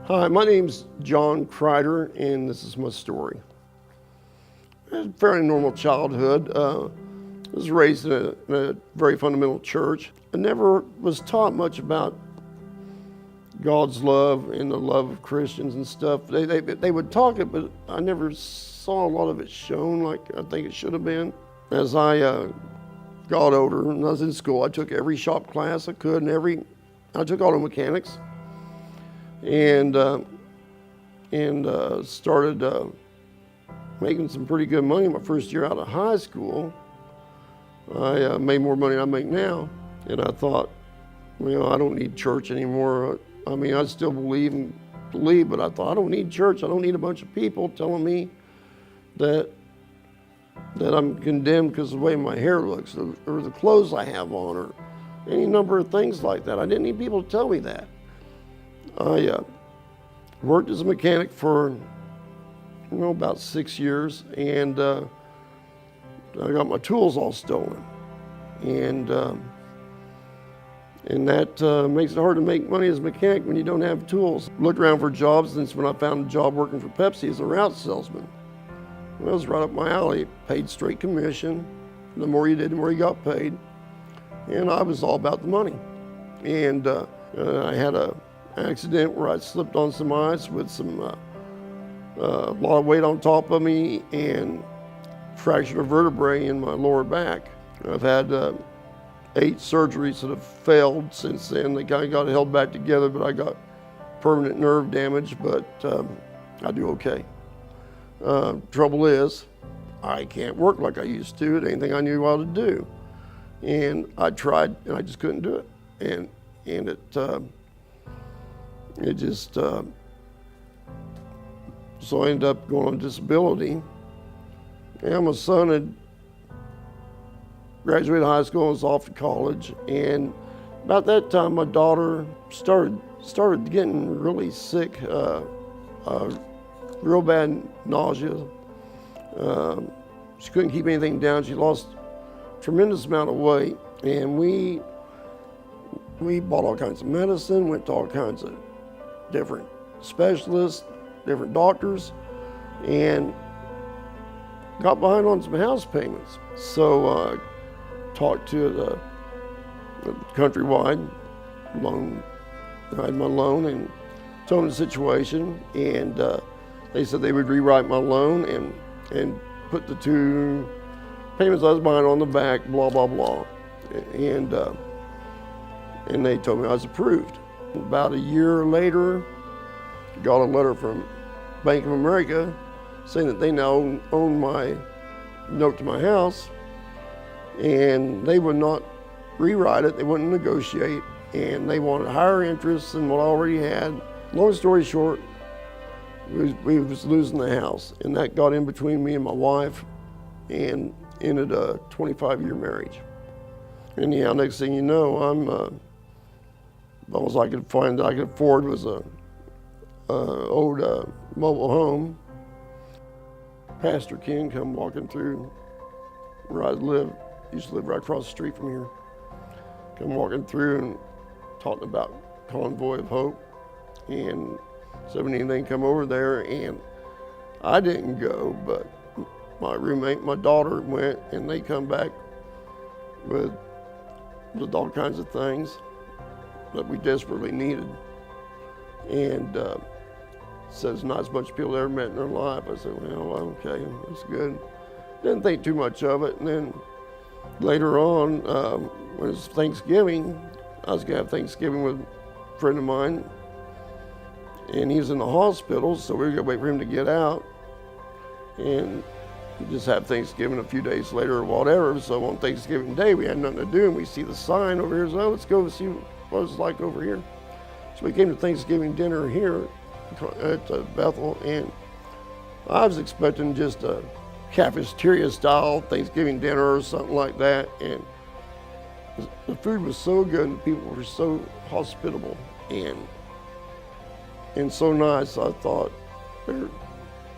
Hi, my name's John Kreider, and this is my story. I had a fairly normal childhood. I was raised in a very fundamental church. I never was taught much about God's love and the love of Christians and stuff. They would talk it, but I never saw a lot of it shown like I think it should have been. As I got older and I was in school, I took every shop class I could, and I took auto mechanics. And started making some pretty good money my first year out of high school. I made more money than I make now, and I thought, I don't need church anymore. I mean, I still believe, but I thought I don't need church. I don't need a bunch of people telling me that I'm condemned because of the way my hair looks, or the clothes I have on, or any number of things like that. I didn't need people to tell me that. I worked as a mechanic for about 6 years, and I got my tools all stolen, and that makes it hard to make money as a mechanic when you don't have tools. Looked around for jobs, and that's when I found a job working for Pepsi as a route salesman. Well, it was right up my alley. Paid straight commission. The more you did, the more you got paid, and I was all about the money. And I had an accident where I slipped on some ice with a lot of weight on top of me and fractured a vertebrae in my lower back. I've had 8 surgeries that have failed since then. They kind of got held back together, but I got permanent nerve damage, but I do okay. Trouble is, I can't work like I used to at anything I knew how to do. And I tried, and I just couldn't do it. And it just, so I ended up going on disability. And my son had graduated high school and was off to college. And about that time, my daughter started getting really sick, real bad nausea. She couldn't keep anything down. She lost a tremendous amount of weight. And we bought all kinds of medicine, went to all kinds of different specialists, different doctors, and got behind on some house payments. So I talked to the Countrywide loan, I had my loan, and told them the situation, and they said they would rewrite my loan and put the 2 payments I was behind on the back, blah, blah, blah. And they told me I was approved. About a year later, got a letter from Bank of America saying that they now own my note to my house, and they would not rewrite it, they wouldn't negotiate, and they wanted higher interest than what I already had. Long story short, we was losing the house, and that got in between me and my wife and ended a 25-year marriage. Anyhow, next thing you know, all I could find that I could afford was a old mobile home. Pastor Ken come walking through where I live. Used to live right across the street from here. Come walking through and talking about Convoy of Hope, and said we need anything, come over there. And I didn't go, but my roommate, my daughter went, and they come back with all kinds of things that we desperately needed. And said it's not as much people they ever met in their life. I said, well, okay, that's good. Didn't think too much of it. And then later on, when it was Thanksgiving, I was gonna have Thanksgiving with a friend of mine, and he was in the hospital, so we were gonna wait for him to get out and just have Thanksgiving a few days later or whatever. So on Thanksgiving Day, we had nothing to do, and we see the sign over here, so let's go see what it's like over here. So we came to Thanksgiving dinner here at Bethel, and I was expecting just a cafeteria style Thanksgiving dinner or something like that, and the food was so good and the people were so hospitable and so nice. I thought,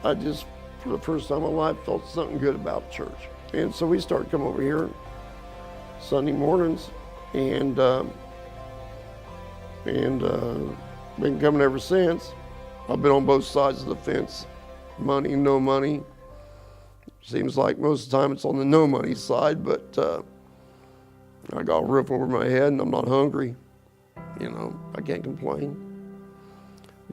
I just, for the first time in my life, felt something good about church. And so we started coming over here Sunday mornings, and been coming ever since. I've been on both sides of the fence, money, no money. Seems like most of the time it's on the no money side, but I got a roof over my head and I'm not hungry. You know, I can't complain.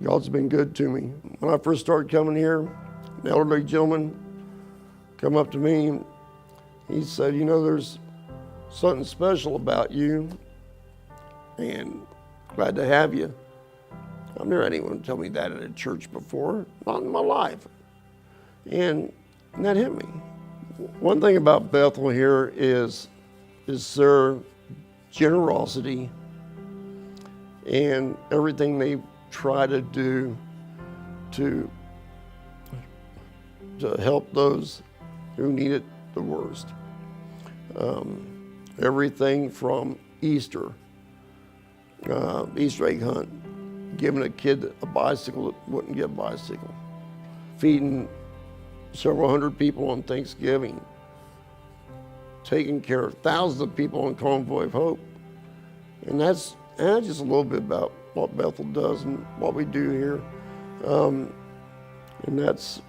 God's been good to me. When I first started coming here, an elderly gentleman come up to me. He said, you know, there's something special about you and glad to have you. I've never had anyone tell me that at a church before, not in my life. And that hit me. One thing about Bethel here is their generosity and everything they try to do to help those who need it the worst. Everything from Easter egg hunt, giving a kid a bicycle that wouldn't get a bicycle, feeding several hundred people on Thanksgiving, taking care of thousands of people on Convoy of Hope. And that's just a little bit about what Bethel does and what we do here. And that's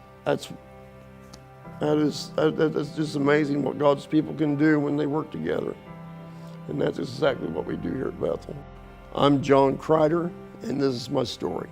just amazing what God's people can do when they work together. And that's exactly what we do here at Bethel. I'm John Kreider, and this is my story.